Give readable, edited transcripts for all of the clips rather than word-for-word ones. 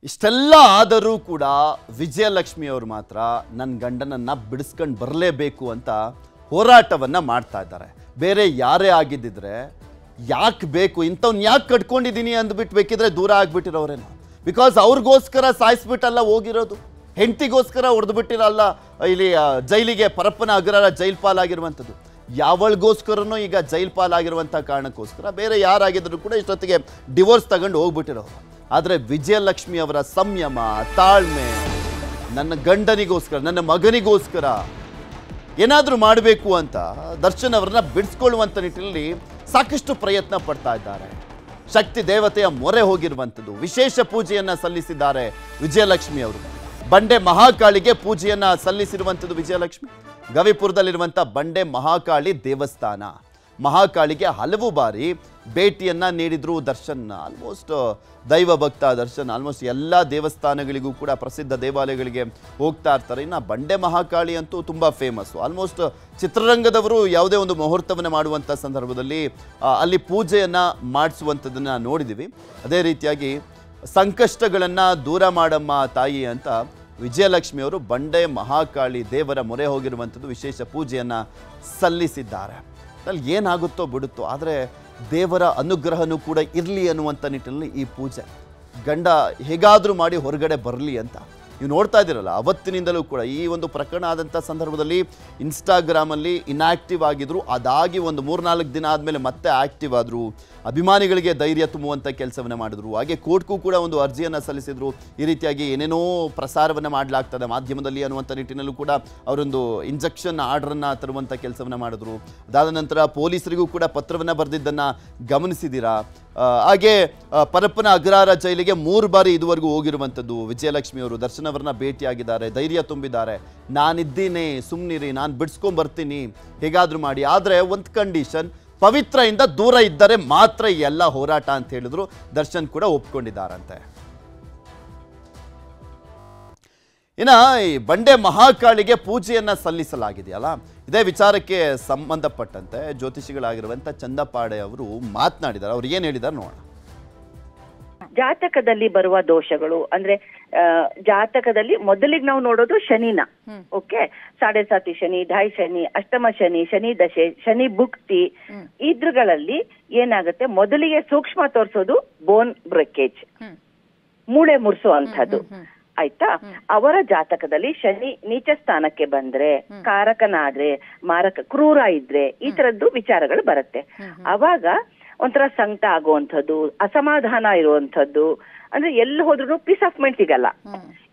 ಇಷ್ಟೆಲ್ಲ ಆದರೂ ಕೂಡ ವಿಜಯಲಕ್ಷ್ಮಿ ಅವರು ಮಾತ್ರ ನನ್ನ ಗಂಡನನ್ನ ಬಿಡಿಸ್ಕೊಂಡು ಬರಲೇಬೇಕು ಅಂತ ಹೋರಾಟವನ್ನ ಮಾಡ್ತಾ ಇದ್ದಾರೆ. ಬೇರೆ ಯಾರೇ ಆಗಿದ್ದಿದ್ರೆ ಯಾಕೆ ಬೇಕು ಇಂಥವ್ನ ಯಾಕೆ ಕಟ್ಕೊಂಡಿದ್ದೀನಿ ಅಂದ್ಬಿಟ್ಟು ಬೇಕಿದ್ರೆ ದೂರ ಆಗಿಬಿಟ್ಟಿರೋರೇನೋ. ಬಿಕಾಸ್ ಅವ್ರಿಗೋಸ್ಕರ ಸಾಯಿಸ್ಬಿಟ್ಟಲ್ಲ ಹೋಗಿರೋದು, ಹೆಂಡತಿಗೋಸ್ಕರ ಹೊಡೆದ್ಬಿಟ್ಟಿರಲ್ಲ ಇಲ್ಲಿ ಜೈಲಿಗೆ ಪರಪ್ಪನ ಅಗ್ರಹಾರ ಜೈಲ್ ಪಾಲಾಗಿರುವಂಥದ್ದು. ಯಾವಳಿಗೋಸ್ಕರನೂ ಈಗ ಜೈಲ್ ಪಾಲಾಗಿರುವಂಥ ಕಾರಣಕ್ಕೋಸ್ಕರ ಬೇರೆ ಯಾರಾಗಿದ್ರು ಕೂಡ ಇಷ್ಟೊತ್ತಿಗೆ ಡಿವೋರ್ಸ್ ತಗೊಂಡು ಹೋಗ್ಬಿಟ್ಟಿರೋರು. ಆದರೆ ವಿಜಯಲಕ್ಷ್ಮಿ ಅವರ ಸಂಯಮ, ತಾಳ್ಮೆ, ನನ್ನ ಗಂಡನಿಗೋಸ್ಕರ, ನನ್ನ ಮಗನಿಗೋಸ್ಕರ ಏನಾದರೂ ಮಾಡಬೇಕು ಅಂತ ದರ್ಶನ್ ಅವರನ್ನ ಬಿಡಿಸ್ಕೊಳ್ಳುವಂಥ ನಿಟ್ಟಿನಲ್ಲಿ ಸಾಕಷ್ಟು ಪ್ರಯತ್ನ ಪಡ್ತಾ ಇದ್ದಾರೆ. ಶಕ್ತಿ ದೇವತೆಯ ಮೊರೆ ಹೋಗಿರುವಂಥದ್ದು, ವಿಶೇಷ ಪೂಜೆಯನ್ನು ಸಲ್ಲಿಸಿದ್ದಾರೆ ವಿಜಯಲಕ್ಷ್ಮಿ ಅವರು. ಬಂಡೆ ಮಹಾಕಾಳಿಗೆ ಪೂಜೆಯನ್ನು ಸಲ್ಲಿಸಿರುವಂಥದ್ದು ವಿಜಯಲಕ್ಷ್ಮಿ. ಗವಿಪುರದಲ್ಲಿರುವಂಥ ಬಂಡೆ ಮಹಾಕಾಳಿ ದೇವಸ್ಥಾನ, ಮಹಾಕಾಳಿಗೆ ಹಲವು ಬಾರಿ ಭೇಟಿಯನ್ನ ನೀಡಿದ್ರು ದರ್ಶನ್. ಆಲ್ಮೋಸ್ಟ್ ದೈವ ಭಕ್ತ ದರ್ಶನ್ ಆಲ್ಮೋಸ್ಟ್ ಎಲ್ಲ ದೇವಸ್ಥಾನಗಳಿಗೂ ಕೂಡ, ಪ್ರಸಿದ್ಧ ದೇವಾಲಯಗಳಿಗೆ ಹೋಗ್ತಾ ಇರ್ತಾರೆ. ಇನ್ನು ಬಂಡೆ ಮಹಾಕಾಳಿ ಅಂತೂ ತುಂಬ ಫೇಮಸ್ಸು. ಆಲ್ಮೋಸ್ಟ್ ಚಿತ್ರರಂಗದವರು ಯಾವುದೇ ಒಂದು ಮುಹೂರ್ತವನ್ನು ಮಾಡುವಂಥ ಸಂದರ್ಭದಲ್ಲಿ ಅಲ್ಲಿ ಪೂಜೆಯನ್ನು ಮಾಡಿಸುವಂಥದ್ದನ್ನು ನೋಡಿದ್ದೀವಿ. ಅದೇ ರೀತಿಯಾಗಿ ಸಂಕಷ್ಟಗಳನ್ನು ದೂರ ಮಾಡಮ್ಮ ತಾಯಿ ಅಂತ ವಿಜಯಲಕ್ಷ್ಮಿ ಅವರು ಬಂಡೆ ಮಹಾಕಾಳಿ ದೇವರ ಮೊರೆ ಹೋಗಿರುವಂಥದ್ದು, ವಿಶೇಷ ಪೂಜೆಯನ್ನು ಸಲ್ಲಿಸಿದ್ದಾರೆ. ಅಲ್ಲಿ ಏನಾಗುತ್ತೋ ಬಿಡುತ್ತೋ, ಆದರೆ ದೇವರ ಅನುಗ್ರಹನೂ ಕೂಡ ಇರಲಿ ಅನ್ನುವಂಥ ನಿಟ್ಟಿನಲ್ಲಿ ಈ ಪೂಜೆ. ಗಂಡ ಹೇಗಾದರೂ ಮಾಡಿ ಹೊರಗಡೆ ಬರಲಿ ಅಂತ ನೀವು ನೋಡ್ತಾ ಇದ್ದೀರಲ್ಲ. ಅವತ್ತಿನಿಂದಲೂ ಕೂಡ ಈ ಒಂದು ಪ್ರಕರಣ ಆದಂಥ ಸಂದರ್ಭದಲ್ಲಿ ಇನ್ಸ್ಟಾಗ್ರಾಮಲ್ಲಿ ಇನ್ಆ್ಯಕ್ಟಿವ್ ಆಗಿದ್ರು. ಅದಾಗಿ ಒಂದು 3-4 ದಿನ ಆದಮೇಲೆ ಮತ್ತೆ ಆ್ಯಕ್ಟಿವ್ ಆದರು. ಅಭಿಮಾನಿಗಳಿಗೆ ಧೈರ್ಯ ತುಂಬುವಂಥ ಕೆಲಸವನ್ನು ಮಾಡಿದ್ರು. ಹಾಗೆ ಕೋರ್ಟ್ಗೂ ಕೂಡ ಒಂದು ಅರ್ಜಿಯನ್ನು ಸಲ್ಲಿಸಿದರು. ಈ ರೀತಿಯಾಗಿ ಏನೇನೋ ಪ್ರಸಾರವನ್ನು ಮಾಡಲಾಗ್ತದೆ ಮಾಧ್ಯಮದಲ್ಲಿ ಅನ್ನುವಂಥ ನಿಟ್ಟಿನಲ್ಲೂ ಕೂಡ ಅವರೊಂದು ಇಂಜೆಕ್ಷನ್ ಆರ್ಡ್ರನ್ನು ತರುವಂಥ ಕೆಲಸವನ್ನು ಮಾಡಿದ್ರು. ಅದಾದ ನಂತರ ಪೊಲೀಸರಿಗೂ ಕೂಡ ಪತ್ರವನ್ನು ಬರೆದಿದ್ದನ್ನು ಗಮನಿಸಿದ್ದೀರಾ. ಹಾಗೆ ಪರಪ್ಪನ ಅಗ್ರಹಾರ ಜೈಲಿಗೆ 3 ಬಾರಿ ಇದುವರೆಗೂ ಹೋಗಿರುವಂಥದ್ದು ವಿಜಯಲಕ್ಷ್ಮಿ ಅವರು. ದರ್ಶನ್ ಅವರನ್ನ ಭೇಟಿಯಾಗಿದ್ದಾರೆ, ಧೈರ್ಯ ತುಂಬಿದ್ದಾರೆ. ನಾನಿದ್ದೀನಿ, ಸುಮ್ಮನಿರಿ, ನಾನು ಬಿಡಿಸ್ಕೊಂಬರ್ತೀನಿ, ಹೇಗಾದರೂ ಮಾಡಿ. ಆದರೆ ಒಂದು ಕಂಡೀಷನ್, ಪವಿತ್ರದಿಂದ ದೂರ ಇದ್ದರೆ ಮಾತ್ರ ಈ ಎಲ್ಲ ಹೋರಾಟ ಅಂತ ಹೇಳಿದ್ರು. ದರ್ಶನ್ ಕೂಡ ಒಪ್ಕೊಂಡಿದ್ದಾರಂತೆ. ಇನ್ನು ಈ ಬಂಡೆ ಮಹಾಕಾಳಿಗೆ ಪೂಜೆಯನ್ನು ಸಲ್ಲಿಸಲಾಗಿದೆಯಲ್ಲ, ಇದೇ ವಿಚಾರಕ್ಕೆ ಸಂಬಂಧಪಟ್ಟಂತೆ ಜ್ಯೋತಿಷಿಗಳಾಗಿರುವಂಥ ಚಂದಪಾಡೆ ಅವರು ಮಾತನಾಡಿದ್ದಾರೆ. ಅವ್ರು ಏನು ಹೇಳಿದ್ದಾರೆ ನೋಡೋಣ. ಜಾತಕದಲ್ಲಿ ಬರುವ ದೋಷಗಳು ಅಂದ್ರೆ ಜಾತಕದಲ್ಲಿ ಮೊದಲಿಗೆ ನಾವು ನೋಡೋದು ಶನಿನ. ಓಕೆ, 7.5 ಶನಿ, 2.5 ಶನಿ, ಅಷ್ಟಮ ಶನಿ, ಶನಿ ದಶೆ, ಶನಿ ಭುಕ್ತಿ, ಇದ್ರುಗಳಲ್ಲಿ ಏನಾಗುತ್ತೆ, ಮೊದಲಿಗೆ ಸೂಕ್ಷ್ಮ ತೋರಿಸೋದು ಬೋನ್ ಬ್ರೇಕೇಜ್, ಮೂಳೆ ಮುರಿಸುವಂಥದ್ದು. ಆಯ್ತಾ? ಅವರ ಜಾತಕದಲ್ಲಿ ಶನಿ ನೀಚ ಸ್ಥಾನಕ್ಕೆ ಬಂದ್ರೆ, ಕಾರಕನಾದ್ರೆ, ಮಾರಕ, ಕ್ರೂರ ಇದ್ರೆ ಈ ತರದ್ದು ವಿಚಾರಗಳು ಬರುತ್ತೆ. ಅವಾಗ ಒಂಥರ ಸಂಕಟ ಆಗುವಂಥದ್ದು, ಅಸಮಾಧಾನ ಇರುವಂಥದ್ದು, ಅಂದ್ರೆ ಎಲ್ಲಿ ಹೋದ್ರು ಪೀಸ್ ಆಫ್ ಮೈಂಡ್ ಸಿಗಲ್ಲ,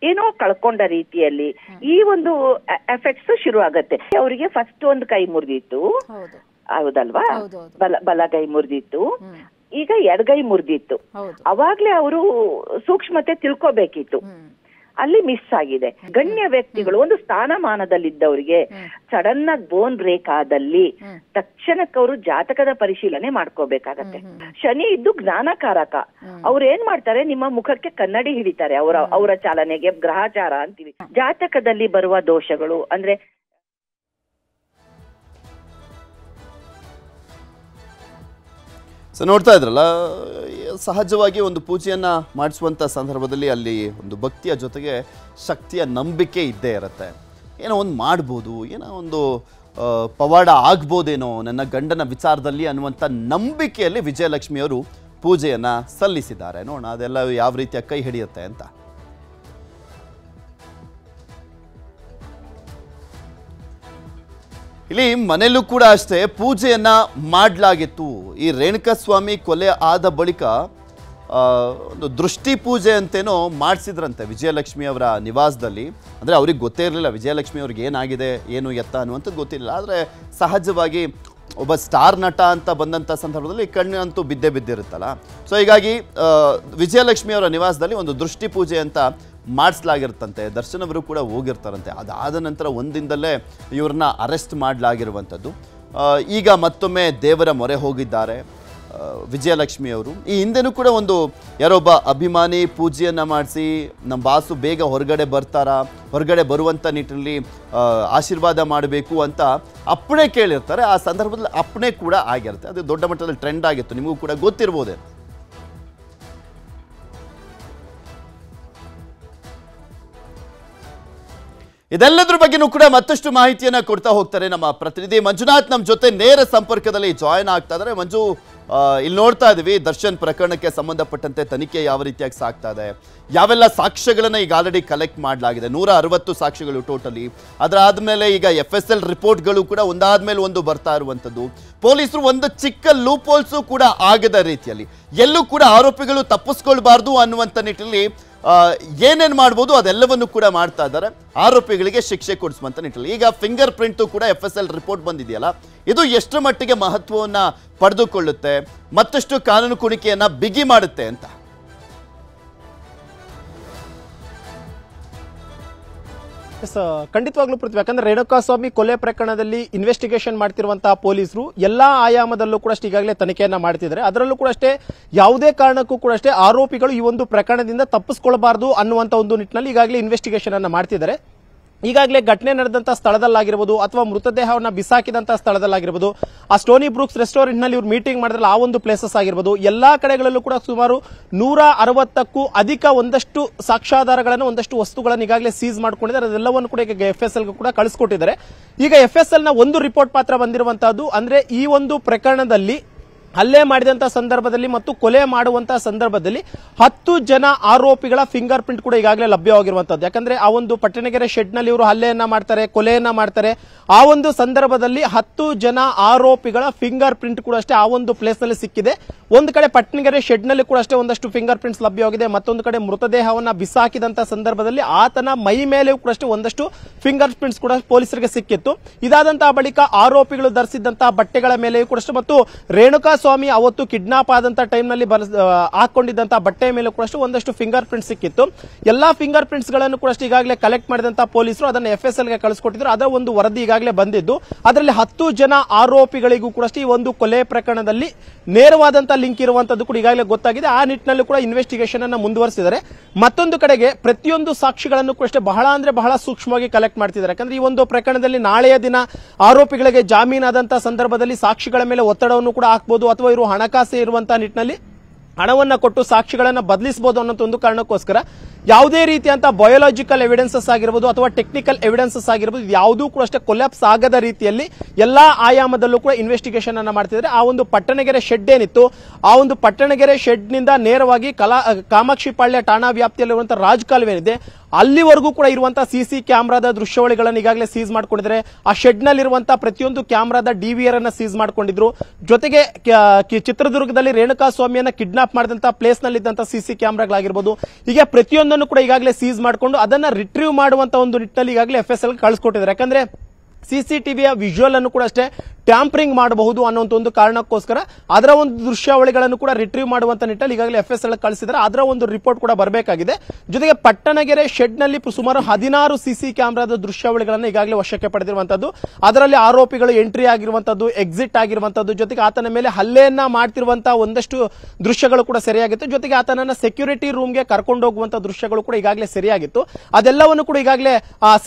ಏನೋ ಕಳ್ಕೊಂಡ ರೀತಿಯಲ್ಲಿ ಈ ಒಂದು ಎಫೆಕ್ಟ್ಸ್ ಶುರು ಆಗತ್ತೆ. ಅವರಿಗೆ ಫಸ್ಟ್ ಒಂದು ಕೈ ಮುರಿದಿತ್ತು, ಹೌದಲ್ವಾ, ಬಲಗೈ ಮುರಿದಿತ್ತು, ಈಗ ಎಡಗೈ ಮುರಿದಿತ್ತು. ಅವಾಗ್ಲೇ ಅವರು ಸೂಕ್ಷ್ಮತೆ ತಿಳ್ಕೋಬೇಕಿತ್ತು, ಅಲ್ಲಿ ಮಿಸ್ ಆಗಿದೆ. ಗಣ್ಯ ವ್ಯಕ್ತಿಗಳು ಒಂದು ಸ್ಥಾನಮಾನದಲ್ಲಿದ್ದವರಿಗೆ ಸಡನ್ ಆಗಿ ಬೋನ್ ಬ್ರೇಕ್ ಆದಲ್ಲಿ ತಕ್ಷಣಕ್ಕೆ ಅವರು ಜಾತಕದ ಪರಿಶೀಲನೆ ಮಾಡ್ಕೋಬೇಕಾಗತ್ತೆ. ಶನಿ ಇದ್ದು ಜ್ಞಾನಕಾರಕ, ಅವ್ರು ಏನ್ ಮಾಡ್ತಾರೆ, ನಿಮ್ಮ ಮುಖಕ್ಕೆ ಕನ್ನಡಿ ಹಿಡಿತಾರೆ. ಅವರ ಚಾಲನೆಗೆ ಗ್ರಹಚಾರ ಅಂತೀವಿ. ಜಾತಕದಲ್ಲಿ ಬರುವ ದೋಷಗಳು ಅಂದ್ರೆ ಸೊ ನೋಡ್ತಾ ಇದ್ರಲ್ಲ, ಸಹಜವಾಗಿ ಒಂದು ಪೂಜೆಯನ್ನು ಮಾಡಿಸುವಂಥ ಸಂದರ್ಭದಲ್ಲಿ ಅಲ್ಲಿ ಒಂದು ಭಕ್ತಿಯ ಜೊತೆಗೆ ಶಕ್ತಿಯ ನಂಬಿಕೆ ಇದ್ದೇ ಇರುತ್ತೆ. ಏನೋ ಒಂದು ಮಾಡ್ಬೋದು, ಏನೋ ಒಂದು ಪವಾಡ ಆಗ್ಬೋದೇನೋ ನನ್ನ ಗಂಡನ ವಿಚಾರದಲ್ಲಿ ಅನ್ನುವಂಥ ನಂಬಿಕೆಯಲ್ಲಿ ವಿಜಯಲಕ್ಷ್ಮಿಯವರು ಪೂಜೆಯನ್ನು ಸಲ್ಲಿಸಿದ್ದಾರೆ. ನೋಡೋಣ ಅದೆಲ್ಲ ಯಾವ ರೀತಿಯ ಕೈ ಹಿಡಿಯುತ್ತೆ ಅಂತ. ಇಲ್ಲಿ ಮನೆಯಲ್ಲೂ ಕೂಡ ಅಷ್ಟೇ ಪೂಜೆಯನ್ನ ಮಾಡಲಾಗಿತ್ತು. ಈ ರೇಣುಕಾಸ್ವಾಮಿ ಕೊಲೆ ಆದ ಬಳಿಕ ಒಂದು ದೃಷ್ಟಿ ಪೂಜೆ ಅಂತೇನೋ ಮಾಡಿಸಿದ್ರಂತೆ ವಿಜಯಲಕ್ಷ್ಮಿ ಅವರ ನಿವಾಸದಲ್ಲಿ. ಅಂದರೆ ಅವ್ರಿಗೆ ಗೊತ್ತೇ ಇರಲಿಲ್ಲ ವಿಜಯಲಕ್ಷ್ಮಿ ಅವ್ರಿಗೆ ಏನಾಗಿದೆ, ಏನು ಎತ್ತ ಅನ್ನುವಂಥದ್ದು ಗೊತ್ತಿರಲಿಲ್ಲ. ಆದರೆ ಸಹಜವಾಗಿ ಒಬ್ಬ ಸ್ಟಾರ್ ನಟ ಅಂತ ಬಂದಂಥ ಸಂದರ್ಭದಲ್ಲಿ ಕಣ್ಣಂತೂ ಬಿದ್ದಿರುತ್ತಲ್ಲ. ಸೊ ಹೀಗಾಗಿ ವಿಜಯಲಕ್ಷ್ಮಿ ಅವರ ನಿವಾಸದಲ್ಲಿ ಒಂದು ದೃಷ್ಟಿ ಪೂಜೆ ಅಂತ ಮಾಡಿಸಲಾಗಿರುತ್ತಂತೆ. ದರ್ಶನ್ ಅವರು ಕೂಡ ಹೋಗಿರ್ತಾರಂತೆ. ಅದಾದ ನಂತರ ಒಂದಿನದಲ್ಲೇ ಇವ್ರನ್ನ ಅರೆಸ್ಟ್ ಮಾಡಲಾಗಿರುವಂಥದ್ದು. ಈಗ ಮತ್ತೊಮ್ಮೆ ದೇವರ ಮೊರೆ ಹೋಗಿದ್ದಾರೆ ವಿಜಯಲಕ್ಷ್ಮಿ ಅವರು. ಈ ಹಿಂದೆನೂ ಕೂಡ ಒಂದು ಯಾರೊಬ್ಬ ಅಭಿಮಾನಿ ಪೂಜೆಯನ್ನು ಮಾಡಿಸಿ ನಮ್ಮ ಬಾಸು ಬೇಗ ಹೊರಗಡೆ ಬರ್ತಾರಾ, ಹೊರಗಡೆ ಬರುವಂಥ ನಿಟ್ಟಿನಲ್ಲಿ ಆಶೀರ್ವಾದ ಮಾಡಬೇಕು ಅಂತ ಅಪ್ಪಣೆ ಕೇಳಿರ್ತಾರೆ. ಆ ಸಂದರ್ಭದಲ್ಲಿ ಅಪ್ಪಣೆ ಕೂಡ ಆಗಿರುತ್ತೆ. ಅದು ದೊಡ್ಡ ಮಟ್ಟದಲ್ಲಿ ಟ್ರೆಂಡ್ ಆಗಿತ್ತು, ನಿಮಗೂ ಕೂಡ ಗೊತ್ತಿರ್ಬೋದೇ. ಇದೆಲ್ಲದ್ರ ಬಗ್ಗೆನೂ ಕೂಡ ಮತ್ತಷ್ಟು ಮಾಹಿತಿಯನ್ನ ಕೊಡ್ತಾ ಹೋಗ್ತಾರೆ ನಮ್ಮ ಪ್ರತಿನಿಧಿ ಮಂಜುನಾಥ್. ನಮ್ಮ ಜೊತೆ ನೇರ ಸಂಪರ್ಕದಲ್ಲಿ ಜಾಯಿನ್ ಆಗ್ತಾ ಇದ್ದಾರೆ. ಮಂಜು, ಇಲ್ಲಿ ನೋಡ್ತಾ ಇದೀವಿ ದರ್ಶನ್ ಪ್ರಕರಣಕ್ಕೆ ಸಂಬಂಧಪಟ್ಟಂತೆ ತನಿಖೆ ಯಾವ ರೀತಿಯಾಗಿ ಸಾಗ್ತಾ ಇದೆ, ಯಾವೆಲ್ಲ ಸಾಕ್ಷ್ಯಗಳನ್ನ ಈಗ ಆಲ್ರೆಡಿ ಕಲೆಕ್ಟ್ ಮಾಡಲಾಗಿದೆ, 160 ಸಾಕ್ಷ್ಯಗಳು ಟೋಟಲಿ. ಅದರಾದ್ಮೇಲೆ ಈಗ FSL ರಿಪೋರ್ಟ್ಗಳು ಕೂಡ ಒಂದಾದ್ಮೇಲೆ ಒಂದು ಬರ್ತಾ ಇರುವಂತದ್ದು. ಪೊಲೀಸರು ಒಂದು ಚಿಕ್ಕ ಲೂಪ್ ಹೋಲ್ಸು ಕೂಡ ಆಗದ ರೀತಿಯಲ್ಲಿ ಎಲ್ಲೂ ಕೂಡ ಆರೋಪಿಗಳು ತಪ್ಪಿಸ್ಕೊಳ್ಬಾರ್ದು ಅನ್ನುವಂಥ ನಿಟ್ಟಿನಲ್ಲಿ ಏನೇನು ಮಾಡ್ಬೋದು ಅದೆಲ್ಲವನ್ನು ಕೂಡ ಮಾಡ್ತಾ ಇದ್ದಾರೆ, ಆರೋಪಿಗಳಿಗೆ ಶಿಕ್ಷೆ ಕೊಡಿಸುವಂತ ನಿಟ್ಟಿನಲ್ಲಿ. ಈಗ ಫಿಂಗರ್ ಪ್ರಿಂಟು ಕೂಡ FSL ರಿಪೋರ್ಟ್ ಬಂದಿದೆಯಲ್ಲ, ಇದು ಎಷ್ಟರ ಮಟ್ಟಿಗೆ ಮಹತ್ವವನ್ನ ಪಡೆದುಕೊಳ್ಳುತ್ತೆ, ಮತ್ತಷ್ಟು ಕಾನೂನು ಕುಣಿಕೆಯನ್ನ ಬಿಗಿ ಮಾಡುತ್ತೆ ಅಂತ? ಖಂಡಿತವಾಗ್ಲೂ ಪೃಥ್ವಿ, ಯಾಕಂದ್ರೆ ರೇಣುಕಾಸ್ವಾಮಿ ಕೊಲೆ ಪ್ರಕರಣದಲ್ಲಿ ಇನ್ವೆಸ್ಟಿಗೇಷನ್ ಮಾಡ್ತಿರುವಂತಹ ಪೊಲೀಸರು ಎಲ್ಲಾ ಆಯಾಮದಲ್ಲೂ ಕೂಡ ಈಗಾಗಲೇ ತನಿಖೆಯನ್ನ ಮಾಡ್ತಿದ್ದಾರೆ. ಅದರಲ್ಲೂ ಕೂಡ ಅಷ್ಟೇ ಯಾವುದೇ ಕಾರಣಕ್ಕೂ ಕೂಡ ಅಷ್ಟೇ ಆರೋಪಿಗಳು ಈ ಒಂದು ಪ್ರಕರಣದಿಂದ ತಪ್ಪಿಸ್ಕೊಳ್ಬಾರ್ದು ಅನ್ನುವಂತ ಒಂದು ನಿಟ್ಟಿನಲ್ಲಿ ಈಗಾಗಲೇ ಇನ್ವೆಸ್ಟಿಗೇಷನ್ ಅನ್ನ ಮಾಡ್ತಿದ್ದಾರೆ. ಈಗಾಗಲೇ ಘಟನೆ ನಡೆದಂತ ಸ್ಥಳದಲ್ಲಾಗಿರ್ಬೋದು ಅಥವಾ ಮೃತದೇಹವನ್ನ ಬಿಸಾಕಿದಂತಹ ಸ್ಥಳದಲ್ಲಾಗಿರ್ಬೋದು, ಆ ಸ್ಟೋನಿ ಬ್ರೂಕ್ಸ್ ರೆಸ್ಟೋರೆಂಟ್ ನಲ್ಲಿ ಇವ್ರು ಮೀಟಿಂಗ್ ಮಾಡಿದ್ರಲ್ಲ ಆ ಒಂದು ಪ್ಲೇಸಸ್ ಆಗಿರ್ಬೋದು, ಎಲ್ಲಾ ಕಡೆಗಳಲ್ಲೂ ಕೂಡ ಸುಮಾರು 160ಕ್ಕೂ ಅಧಿಕ ಒಂದಷ್ಟು ಸಾಕ್ಷ್ಯಾಧಾರಗಳನ್ನು, ಒಂದಷ್ಟು ವಸ್ತುಗಳನ್ನು ಈಗಾಗಲೇ ಸೀಸ್ ಮಾಡ್ಕೊಂಡಿದ್ದಾರೆ. ಅದೆಲ್ಲವನ್ನು ಕೂಡ ಈಗ FSL ಕೂಡ ಕಳಿಸ್ಕೊಟ್ಟಿದ್ದಾರೆ. ಈಗ FSL ನ ಒಂದು ರಿಪೋರ್ಟ್ ಮಾತ್ರ ಬಂದಿರುವಂತಹದ್ದು, ಅಂದ್ರೆ ಈ ಒಂದು ಪ್ರಕರಣದಲ್ಲಿ ಹಲ್ಲೆ ಮಾಡಿದಂತಹ ಸಂದರ್ಭದಲ್ಲಿ ಮತ್ತು ಕೊಲೆ ಮಾಡುವಂತಹ ಸಂದರ್ಭದಲ್ಲಿ 10 ಜನ ಆರೋಪಿಗಳ ಫಿಂಗರ್ ಪ್ರಿಂಟ್ ಕೂಡ ಈಗಾಗಲೇ ಲಭ್ಯವಾಗಿರುವಂತದ್ದು. ಯಾಕಂದ್ರೆ ಆ ಒಂದು ಪಟ್ಟಣಗೆರೆ ಶೆಡ್ ನಲ್ಲಿ ಇವರು ಹಲ್ಲೆಯನ್ನ ಮಾಡ್ತಾರೆ, ಕೊಲೆಯನ್ನ ಮಾಡ್ತಾರೆ. ಆ ಒಂದು ಸಂದರ್ಭದಲ್ಲಿ 10 ಜನ ಆರೋಪಿಗಳ ಫಿಂಗರ್ ಪ್ರಿಂಟ್ ಕೂಡ ಅಷ್ಟೇ ಆ ಒಂದು ಪ್ಲೇಸ್ ನಲ್ಲಿ ಸಿಕ್ಕಿದೆ. ಒಂದು ಕಡೆ ಪಟ್ಟಣಗೆರೆ ಶೆಡ್ ನಲ್ಲಿ ಕೂಡ ಅಷ್ಟೇ ಒಂದಷ್ಟು ಫಿಂಗರ್ ಪ್ರಿಂಟ್ಸ್ ಲಭ್ಯವಾಗಿದೆ. ಮತ್ತೊಂದು ಕಡೆ ಮೃತದೇಹವನ್ನ ಬಿಸಾಕಿದಂತಹ ಸಂದರ್ಭದಲ್ಲಿ ಆತನ ಮೈ ಮೇಲೆ ಕೂಡ ಅಷ್ಟೇ ಒಂದಷ್ಟು ಫಿಂಗರ್ ಪ್ರಿಂಟ್ಸ್ ಕೂಡ ಪೊಲೀಸರಿಗೆ ಸಿಕ್ಕಿತ್ತು. ಇದಾದಂತಹ ಬಳಿಕ ಆರೋಪಿಗಳು ಧರಿಸಿದಂತಹ ಬಟ್ಟೆಗಳ ಮೇಲೆಯೂ ಕೂಡ ಅಷ್ಟೇ ಮತ್ತು ರೇಣುಕಾ ಸ್ವಾಮಿ ಅವತ್ತು ಕಿಡ್ನಾಪ್ ಆದಂತ ಟೈಮ್ ನಲ್ಲಿ ಹಾಕೊಂಡಿದ್ದಂತಹ ಬಟ್ಟೆಯ ಮೇಲೆ ಕೂಡ ಒಂದಷ್ಟು ಫಿಂಗರ್ ಪ್ರಿಂಟ್ ಸಿಕ್ಕಿತ್ತು. ಎಲ್ಲಾ ಫಿಂಗರ್ ಪ್ರಿಂಟ್ಸ್ ಗಳನ್ನು ಕೂಡ ಈಗಾಗಲೇ ಕಲೆಕ್ಟ್ ಮಾಡಿದಂತಹ ಪೊಲೀಸರು ಅದನ್ನು FSL ಗೆ ಕಳಿಸ್ಕೊಟ್ಟಿದ್ರು. ಅದರ ಒಂದು ವರದಿ ಈಗಾಗಲೇ ಬಂದಿದ್ದು, ಅದರಲ್ಲಿ 10 ಜನ ಆರೋಪಿಗಳಿಗೂ ಕೂಡ ಈ ಒಂದು ಕೊಲೆ ಪ್ರಕರಣದಲ್ಲಿ ನೇರವಾದಂತಹ ಲಿಂಕ್ ಇರುವಂತದ್ದು ಕೂಡ ಈಗಾಗಲೇ ಗೊತ್ತಾಗಿದೆ. ಆ ನಿಟ್ಟಿನಲ್ಲಿ ಕೂಡ ಇನ್ವೆಸ್ಟಿಗೇಷನ್ ಅನ್ನು ಮುಂದುವರಿಸಿದ್ದಾರೆ. ಮತ್ತೊಂದು ಕಡೆಗೆ ಪ್ರತಿಯೊಂದು ಸಾಕ್ಷಿಗಳನ್ನು ಕೂಡ ಬಹಳ ಅಂದ್ರೆ ಬಹಳ ಸೂಕ್ಷ್ಮವಾಗಿ ಕಲೆಕ್ಟ್ ಮಾಡ್ತಿದ್ದಾರೆ. ಯಾಕಂದ್ರೆ ಈ ಒಂದು ಪ್ರಕರಣದಲ್ಲಿ ನಾಳೆಯ ದಿನ ಆರೋಪಿಗಳಿಗೆ ಜಾಮೀನಾದಂತಹ ಸಂದರ್ಭದಲ್ಲಿ ಸಾಕ್ಷಿಗಳ ಮೇಲೆ ಒತ್ತಡವನ್ನು ಕೂಡ ಹಾಕಬಹುದು ಅಥವಾ ಇವರು ಹಣಕಾಸು ಇರುವಂತಹ ನಿಟ್ಟಿನಲ್ಲಿ ಹಣವನ್ನ ಕೊಟ್ಟು ಸಾಕ್ಷಿಗಳನ್ನ ಬದಲಿಸಬಹುದು ಅನ್ನೋ ಒಂದು ಕಾರಣಕ್ಕೋಸ್ಕರ ಯಾವುದೇ ರೀತಿಯಂತ ಬಯೋಲಾಜಿಕಲ್ ಎವಿಡೆನ್ಸಸ್ ಆಗಿರಬಹುದು ಅಥವಾ ಟೆಕ್ನಿಕಲ್ ಎವಿಡೆನ್ಸಸ್ ಆಗಿರಬಹುದು, ಯಾವುದೂ ಕೂಡ ಅಷ್ಟೇ ಕೊಲ್ಯಾಪ್ಸ್ ಆಗದ ರೀತಿಯಲ್ಲಿ ಎಲ್ಲಾ ಆಯಾಮದಲ್ಲೂ ಕೂಡ ಇನ್ವೆಸ್ಟಿಗೇಷನ್ ಅನ್ನ ಮಾಡ್ತಿದ್ದಾರೆ. ಆ ಒಂದು ಪಟ್ಟಣಗೆರೆ ಶೆಡ್ ಏನಿತ್ತು, ಆ ಒಂದು ಪಟ್ಟಣಗೆರೆ ಶೆಡ್ ನಿಂದ ನೇರವಾಗಿ ಕಾಮಾಕ್ಷಿಪಾಳ್ಯ ಠಾಣಾ ವ್ಯಾಪ್ತಿಯಲ್ಲಿರುವಂತಹ ರಾಜ್ ಕಾಲುವೆ ಏನಿದೆ ಅಲ್ಲಿವರೆಗೂ ಕೂಡ ಇರುವಂತಹ ಸಿಸಿ ಕ್ಯಾಮೆರಾದ ದೃಶ್ಯಾವಳಿಗಳನ್ನು ಈಗಾಗಲೇ ಸೀಸ್ ಮಾಡ್ಕೊಂಡಿದ್ದಾರೆ. ಆ ಶೆಡ್ ನಲ್ಲಿರುವಂತಹ ಪ್ರತಿಯೊಂದು ಕ್ಯಾಮೆರಾದ DVR ಅನ್ನ ಸೀಸ್ ಮಾಡ್ಕೊಂಡಿದ್ರು. ಜೊತೆಗೆ ಚಿತ್ರದುರ್ಗದಲ್ಲಿ ರೇಣುಕಾಸ್ವಾಮಿಯನ್ನ ಕಿಡ್ನಾಪ್ ಮಾಡಿದಂತಹ ಪ್ಲೇಸ್ ನಲ್ಲಿದ್ದಂತಹ ಸಿಸಿ ಕ್ಯಾಮೆರಾಗಳಾಗಿರ್ಬೋದು, ಹೀಗೆ ಪ್ರತಿಯೊಂದನ್ನು ಕೂಡ ಈಗಾಗಲೇ ಸೀಸ್ ಮಾಡಿಕೊಂಡು ಅದನ್ನ ರಿಟ್ರೀವ್ ಮಾಡುವಂತಹ ಒಂದು ನಿಟ್ಟಿನಲ್ಲಿ ಈಗಾಗಲೇ FSL ಕಳಿಸ್ಕೊಟ್ಟಿದ್ದಾರೆ. ಯಾಕಂದ್ರೆ CCTVಯ ವಿಜುವಲ್ ಅನ್ನು ಕೂಡ ಅಷ್ಟೇ ಟ್ಯಾಂಪರಿಂಗ್ ಮಾಡಬಹುದು ಅನ್ನುವಂತ ಒಂದು ಕಾರಣಕ್ಕೋಸ್ಕರ ಅದರ ಒಂದು ದೃಶ್ಯಾವಳಿಗಳನ್ನು ಕೂಡ ರಿಟ್ರೀವ್ ಮಾಡುವಂತ ನಿಟ್ಟಲ್ಲಿ ಈಗಾಗಲೇ FSL ಕಳಿಸಿದರೆ ಅದರ ಒಂದು ರಿಪೋರ್ಟ್ ಕೂಡ ಬರಬೇಕಾಗಿದೆ. ಜೊತೆಗೆ ಪಟ್ಟಣಗೆರೆ ಶೆಡ್ ನಲ್ಲಿ ಸುಮಾರು 16 ಸಿಸಿ ಕ್ಯಾಮೆರಾದ ದೃಶ್ಯಾವಳಿಗಳನ್ನು ಈಗಾಗಲೇ ವಶಕ್ಕೆ ಪಡೆದಿರುವಂತದ್ದು. ಅದರಲ್ಲಿ ಆರೋಪಿಗಳು ಎಂಟ್ರಿ ಆಗಿರುವಂತದ್ದು, ಎಕ್ಸಿಟ್ ಆಗಿರುವಂತದ್ದು, ಜೊತೆಗೆ ಆತನ ಮೇಲೆ ಹಲ್ಲೆಯನ್ನ ಮಾಡ್ತಿರುವಂತಹ ಒಂದಷ್ಟು ದೃಶ್ಯಗಳು ಕೂಡ ಸರಿಯಾಗಿತ್ತು. ಜೊತೆಗೆ ಆತನನ್ನ ಸೆಕ್ಯೂರಿಟಿ ರೂಮ್ಗೆ ಕರ್ಕೊಂಡು ಹೋಗುವಂತಹ ದೃಶ್ಯಗಳು ಕೂಡ ಈಗಾಗಲೇ ಸರಿಯಾಗಿತ್ತು. ಅದೆಲ್ಲವನ್ನು ಕೂಡ ಈಗಾಗಲೇ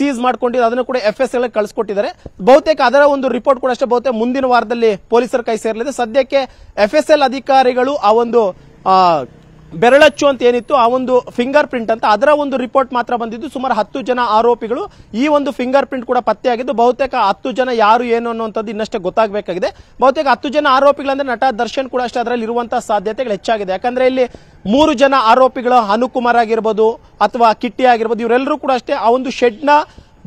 ಸೀಸ್ ಮಾಡ್ಕೊಂಡಿದ್ದು ಅದನ್ನು ಕೂಡ FSL ಕಳಿಸ್ಕೊಟ್ಟಿದ್ದಾರೆ. ಬಹುತೇಕ ಅದರ ಒಂದು ರಿಪೋರ್ಟ್ ಕೂಡ ಅಷ್ಟೇ ಬಹುತೇಕ ಮುಂದಿನ ವಾರದಲ್ಲಿ ಪೊಲೀಸರ ಕೈ ಸೇರಲಿದೆ. ಸದ್ಯಕ್ಕೆ FSL ಅಧಿಕಾರಿಗಳು ಆ ಒಂದು ಬೆರಳಚ್ಚು ಅಂತ ಏನಿತ್ತು ಆ ಒಂದು ಫಿಂಗರ್ ಪ್ರಿಂಟ್ ಅಂತ ಅದರ ಒಂದು ರಿಪೋರ್ಟ್ ಮಾತ್ರ ಬಂದಿದ್ದು. ಸುಮಾರು 10 ಜನ ಆರೋಪಿಗಳು ಈ ಒಂದು ಫಿಂಗರ್ ಪ್ರಿಂಟ್ ಕೂಡ ಪತ್ತೆಯಾಗಿದ್ದು, ಬಹುತೇಕ 10 ಜನ ಯಾರು ಏನು ಅನ್ನುವಂಥದ್ದು ಇನ್ನಷ್ಟೇ ಗೊತ್ತಾಗಬೇಕಾಗಿದೆ. ಬಹುತೇಕ 10 ಜನ ಆರೋಪಿಗಳಂದ್ರೆ ನಟ ದರ್ಶನ್ ಕೂಡ ಅಷ್ಟೇ ಅದರಲ್ಲಿ ಇರುವಂತಹ ಸಾಧ್ಯತೆಗಳು ಹೆಚ್ಚಾಗಿದೆ. ಯಾಕಂದ್ರೆ ಇಲ್ಲಿ 3 ಜನ ಆರೋಪಿಗಳು ಅನುಕುಮಾರ್ ಆಗಿರ್ಬೋದು ಅಥವಾ ಕಿಟ್ಟಿ ಆಗಿರ್ಬೋದು, ಇವರೆಲ್ಲರೂ ಕೂಡ ಅಷ್ಟೇ ಆ ಒಂದು ಶೆಡ್ ನ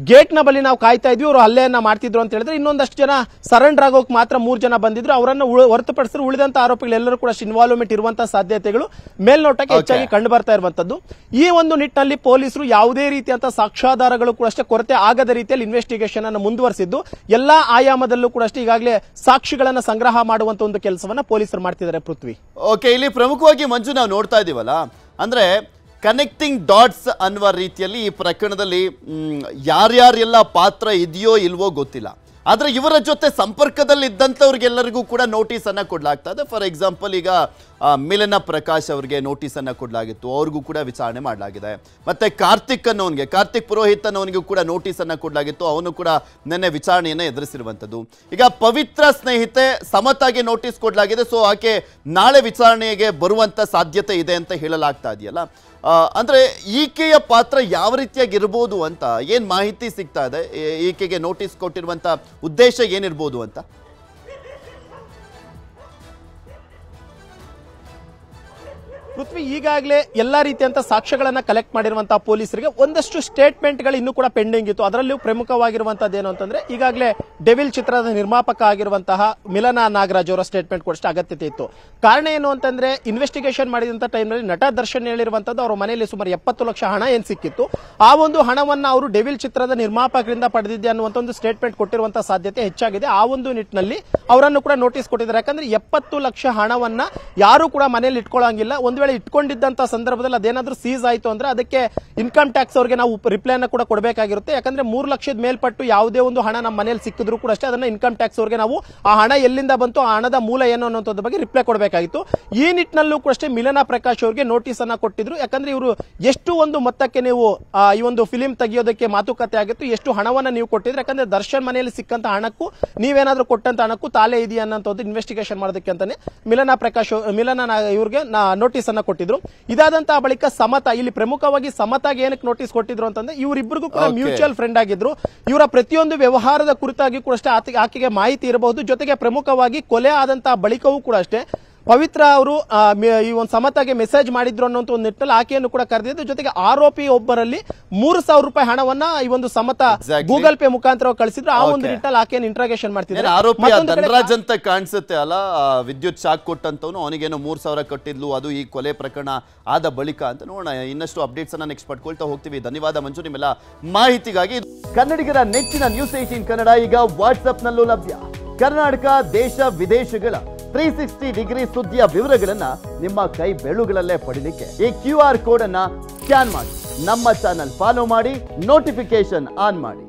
ಗೇಟ್ ನ ಬಳಿ ನಾವು ಕಾಯ್ತಾ ಇದ್ವಿ, ಅವರು ಹಲ್ಲೆಯನ್ನ ಮಾಡ್ತಿದ್ರು ಅಂತ ಹೇಳಿದ್ರೆ ಇನ್ನೊಂದಷ್ಟು ಜನ ಸರೆಂಡರ್ ಆಗೋಕೆ ಮಾತ್ರ 3 ಜನ ಬಂದಿದ್ರು. ಅವರನ್ನು ಹೊರತುಪಡಿಸಿದ್ರೆ ಉಳಿದಂತ ಆರೋಪಿಗಳೆಲ್ಲರೂ ಕೂಡ ಇನ್ವಾಲ್ವ್ಮೆಂಟ್ ಇರುವಂತಹ ಸಾಧ್ಯತೆಗಳು ಮೇಲ್ನೋಟಕ್ಕೆ ಹೆಚ್ಚಾಗಿ ಕಂಡು ಬರ್ತಾ ಇರುವಂತದ್ದು. ಈ ಒಂದು ನಿಟ್ಟಿನಲ್ಲಿ ಪೊಲೀಸರು ಯಾವುದೇ ರೀತಿಯಂತಹ ಸಾಕ್ಷ್ಯಾಧಾರಗಳು ಕೂಡ ಅಷ್ಟೇ ಕೊರತೆ ಆಗದ ರೀತಿಯಲ್ಲಿ ಇನ್ವೆಸ್ಟಿಗೇಷನ್ ಅನ್ನು ಮುಂದುವರಿಸಿದ್ದು ಎಲ್ಲಾ ಆಯಾಮದಲ್ಲೂ ಕೂಡ ಅಷ್ಟೇ ಈಗಾಗಲೇ ಸಾಕ್ಷಿಗಳನ್ನ ಸಂಗ್ರಹ ಮಾಡುವಂತ ಒಂದು ಕೆಲಸವನ್ನ ಪೊಲೀಸರು ಮಾಡ್ತಿದ್ದಾರೆ. ಪೃಥ್ವಿ, ಓಕೆ, ಇಲ್ಲಿ ಪ್ರಮುಖವಾಗಿ ಮಂಜು ನಾವು ನೋಡ್ತಾ ಇದೀವಲ್ಲ, ಅಂದ್ರೆ ಕನೆಕ್ಟಿಂಗ್ ಡಾಟ್ಸ್ ಅನ್ನುವ ರೀತಿಯಲ್ಲಿ ಈ ಪ್ರಕರಣದಲ್ಲಿ ಯಾರ್ಯಾರೆಲ್ಲ ಪಾತ್ರ ಇದೆಯೋ ಇಲ್ವೋ ಗೊತ್ತಿಲ್ಲ. ಆದ್ರೆ ಇವರ ಜೊತೆ ಸಂಪರ್ಕದಲ್ಲಿ ಇದ್ದಂಥವ್ರಿಗೆಲ್ಲರಿಗೂ ಕೂಡ ನೋಟಿಸ್ ಅನ್ನ ಕೊಡ್ಲಾಗ್ತಾ ಇದೆ. ಫಾರ್ ಎಕ್ಸಾಂಪಲ್ ಈಗ ಮಿಲನ ಪ್ರಕಾಶ್ ಅವರಿಗೆ ನೋಟಿಸ್ ಅನ್ನ ಕೊಡ್ಲಾಗಿತ್ತು, ಅವ್ರಿಗೂ ಕೂಡ ವಿಚಾರಣೆ ಮಾಡಲಾಗಿದೆ. ಮತ್ತೆ ಕಾರ್ತಿಕ್ ಪುರೋಹಿತ್ ಅನ್ನೋನಿಗೂ ಕೂಡ ನೋಟಿಸ್ ಅನ್ನ ಕೊಡ್ಲಾಗಿತ್ತು, ಅವನು ಕೂಡ ನಿನ್ನೆ ವಿಚಾರಣೆಯನ್ನ ಎದುರಿಸಿರುವಂತದ್ದು. ಈಗ ಪವಿತ್ರ ಸ್ನೇಹಿತೆ ಸಮತಾಗೆ ನೋಟಿಸ್ ಕೊಡ್ಲಾಗಿದೆ. ಸೊ ಆಕೆ ನಾಳೆ ವಿಚಾರಣೆಗೆ ಬರುವಂತ ಸಾಧ್ಯತೆ ಇದೆ ಅಂತ ಹೇಳಲಾಗ್ತಾ ಇದೆಯಲ್ಲ. ಅಂದ್ರೆ ಈಕೆಯ ಪಾತ್ರ ಯಾವ ರೀತಿಯಾಗಿರ್ಬೋದು ಅಂತ ಏನ್ ಮಾಹಿತಿ ಸಿಗ್ತಾ ಇದೆ? ಈಕೆಗೆ ನೋಟಿಸ್ ಕೊಟ್ಟಿರುವಂತ ಉದ್ದೇಶ ಏನಿರ್ಬೋದು ಅಂತ? ಪೃಥ್ವಿ, ಈಗಾಗಲೇ ಎಲ್ಲಾ ರೀತಿಯಂತ ಸಾಕ್ಷ್ಯಗಳನ್ನ ಕಲೆಕ್ಟ್ ಮಾಡಿರುವಂತಹ ಪೊಲೀಸರಿಗೆ ಒಂದಷ್ಟು ಸ್ಟೇಟ್ಮೆಂಟ್ಗಳು ಇನ್ನೂ ಕೂಡ ಪೆಂಡಿಂಗ್ ಇತ್ತು. ಅದರಲ್ಲೂ ಪ್ರಮುಖವಾಗಿರುವಂತದ್ದು ಏನು ಅಂತಂದ್ರೆ, ಈಗಾಗಲೇ ಡೆವಿಲ್ ಚಿತ್ರದ ನಿರ್ಮಾಪಕ ಆಗಿರುವಂತಹ ಮಿಲನ ನಾಗರಾಜ್ ಅವರ ಸ್ಟೇಟ್ಮೆಂಟ್ ಕೊಡಷ್ಟು ಅಗತ್ಯತೆ ಇತ್ತು. ಕಾರಣ ಏನು ಅಂತಂದ್ರೆ, ಇನ್ವೆಸ್ಟಿಗೇಷನ್ ಮಾಡಿದಂತ ಟೈಮ್ನಲ್ಲಿ ನಟ ದರ್ಶನ್ ಹೇಳಿರುವಂತದ್ದು ಅವರ ಮನೆಯಲ್ಲಿ ಸುಮಾರು 70 ಲಕ್ಷ ಹಣ ಏನ್ ಸಿಕ್ಕಿತ್ತು, ಆ ಒಂದು ಹಣವನ್ನ ಅವರು ಡೆವಿಲ್ ಚಿತ್ರದ ನಿರ್ಮಾಪಕರಿಂದ ಪಡೆದಿದ್ದೆ ಅನ್ನುವಂತ ಒಂದು ಸ್ಟೇಟ್ಮೆಂಟ್ ಕೊಟ್ಟಿರುವಂತಹ ಸಾಧ್ಯತೆ ಹೆಚ್ಚಾಗಿದೆ. ಆ ಒಂದು ನಿಟ್ಟಿನಲ್ಲಿ ಅವರನ್ನು ಕೂಡ ನೋಟಿಸ್ ಕೊಟ್ಟಿದ್ದಾರೆ. ಯಾಕಂದ್ರೆ 70 ಲಕ್ಷ ಹಣವನ್ನ ಯಾರು ಕೂಡ ಮನೆಯಲ್ಲಿ ಇಟ್ಕೊಳ್ಳಂಗಿಲ್ಲ. ಒಂದು ವೇಳೆ ಇಟ್ಕೊಂಡಿದ್ದಂತ ಸಂದರ್ಭದಲ್ಲಿ ಅದೇನಾದ್ರೂ ಸೀಸ್ ಆಯ್ತು ಅಂದ್ರೆ ಅದಕ್ಕೆ ಇನ್ಕಮ್ ಟ್ಯಾಕ್ಸ್ ಅವರಿಗೆ ನಾವು ರಿಪ್ಲೈ ಅನ್ನ ಕೂಡ ಕೊಡಬೇಕಾಗಿರುತ್ತೆ. ಯಾಕಂದ್ರೆ 3 ಲಕ್ಷದ ಮೇಲ್ಪಟ್ಟು ಯಾವುದೇ ಒಂದು ಹಣ ನಮ್ಮ ಮನೆಯಲ್ಲಿ ಸಿಕ್ಕಿದ್ರು ಕೂಡ ಅಷ್ಟೇ ಅದನ್ನ ಇನ್ಕಮ್ ಟ್ಯಾಕ್ಸ್ ಅವರಿಗೆ ನಾವು ಆ ಹಣ ಎಲ್ಲಿಂದ ಬಂತು, ಆ ಹಣದ ಮೂಲ ಏನು ಅನ್ನೋದ್ರ ಬಗ್ಗೆ ರಿಪ್ಲೈ ಕೊಡಬೇಕಾಗಿತ್ತು. ಈ ನಿಟ್ಟಿನಲ್ಲೂ ಕೂಡ ಅಷ್ಟೇ ಮಿಲನ ಪ್ರಕಾಶ್ ಅವರಿಗೆ ನೋಟಿಸ್ ಅನ್ನ ಕೊಟ್ಟಿದ್ರು. ಯಾಕಂದ್ರೆ ಇವರು ಎಷ್ಟು ಒಂದು ಮೊತ್ತಕ್ಕೆ ನೀವು ಈ ಒಂದು ಫಿಲಿಂ ತೆಗೆಯೋದಕ್ಕೆ ಮಾತುಕತೆ ಆಗಿತ್ತು, ಎಷ್ಟು ಹಣವನ್ನ ನೀವು ಕೊಟ್ಟಿದ್ರೆ, ಯಾಕಂದ್ರೆ ದರ್ಶನ್ ಮನೆಯಲ್ಲಿ ಸಿಕ್ಕಂತ ಹಣಕ್ಕೂ ನೀವೇನಾದ್ರೂ ಕೊಟ್ಟಂತ ಹಣಕ್ಕೂ ತಾಲೆ ಇದೆಯಾ ಅನ್ನೋದು ಇನ್ವೆಸ್ಟಿಗೇಷನ್ ಮಾಡೋದಕ್ಕೆ ಅಂತಾನೆ ಮಿಲನ ಇವ್ರಿಗೆ ನೋಟಿಸ್ ಅನ್ನ ಕೊಟ್ಟಿದ್ರು. ಇದಾದಂತಹ ಬಳಿಕ ಸಮತಾ, ಇಲ್ಲಿ ಪ್ರಮುಖವಾಗಿ ಸಮತಾಗೆ ಏನಕ್ಕೆ ನೋಟಿಸ್ ಕೊಟ್ಟಿದ್ರು ಅಂತಂದ್ರೆ, ಇವರಿಬ್ಬರಿಗೂ ಕೂಡ ಮ್ಯೂಚುವಲ್ ಫ್ರೆಂಡ್ ಆಗಿದ್ರು. ಇವರ ಪ್ರತಿಯೊಂದು ವ್ಯವಹಾರದ ಕುರಿತಾಗಿ ಕೂಡ ಅಷ್ಟೇ ಆಕೆಗೆ ಮಾಹಿತಿ ಇರಬಹುದು. ಜೊತೆಗೆ ಪ್ರಮುಖವಾಗಿ ಕೊಲೆ ಆದಂತಹ ಬಳಿಕವೂ ಕೂಡ ಅಷ್ಟೇ ಪವಿತ್ರ ಅವರು ಈ ಒಂದು ಸಮತಾಗೆ ಮೆಸೇಜ್ ಮಾಡಿದ್ರು ಅನ್ನೋ ಒಂದು ನಿಟ್ಟಿನಲ್ಲಿ ಆಕೆಯನ್ನು ಕೂಡ ಕರೆದಿದ್ದು. ಜೊತೆಗೆ ಆರೋಪಿ ಒಬ್ಬರಲ್ಲಿ 3,000 ರೂಪಾಯಿ ಹಣವನ್ನ ಈ ಒಂದು ಸಮತ ಗೂಗಲ್ ಪೇ ಮುಖಾಂತರ ಕಳಿಸಿದ್ರು. ಆ ಒಂದು ನಿಟ್ಟಿನಲ್ಲಿ ಆಕೆಯನ್ನು ಇಂಟ್ರಾಗೇಷನ್ ಮಾಡ್ತಿದ್ದಾರೆ. ಆರೋಪಿ ಧನರಾಜ್ ಅಂತ ಕಾಣಿಸುತ್ತೆ ಅಲ್ಲ, ವಿದ್ಯುತ್ ಶಾಕ್ ಕೊಟ್ಟಂತವನು, ಅವನಿಗೇನೋ 3,000 ಕಟ್ಟಿದ್ಲು, ಅದು ಈ ಕೊಲೆ ಪ್ರಕರಣ ಆದ ಬಳಿಕ ಅಂತ. ನೋಡೋಣ, ಇನ್ನಷ್ಟು ಅಪ್ಡೇಟ್ಸ್ ಅನ್ನ ನೆಕ್ಸ್ಟ್ ಪಡ್ಕೊಳ್ತಾ ಹೋಗ್ತೀವಿ. ಧನ್ಯವಾದ ಮಂಜು ನಿಮ್ಮೆಲ್ಲ ಮಾಹಿತಿಗಾಗಿ. ಕನ್ನಡಿಗರ ನೆಚ್ಚಿನ ನ್ಯೂಸ್ 18 ಕನ್ನಡ ಈಗ ವಾಟ್ಸ್ಆಪ್ ನಲ್ಲೂ ಲಭ್ಯ. ಕರ್ನಾಟಕ ದೇಶ ವಿದೇಶಗಳ 360 ಡಿಗ್ರಿ ಸುದ್ದಿಯ ವಿವರಗಳನ್ನ ನಿಮ್ಮ ಕೈ ಬೆರಳುಗಳಲ್ಲೇ ಪಡಿಲಿಕ್ಕೆ ಈ QR ಕೋಡ್ ಅನ್ನ ಸ್ಕ್ಯಾನ್ ಮಾಡಿ, ನಮ್ಮ ಚಾನಲ್ ಫಾಲೋ ಮಾಡಿ, ನೋಟಿಫಿಕೇಶನ್ ಆನ್ ಮಾಡಿ.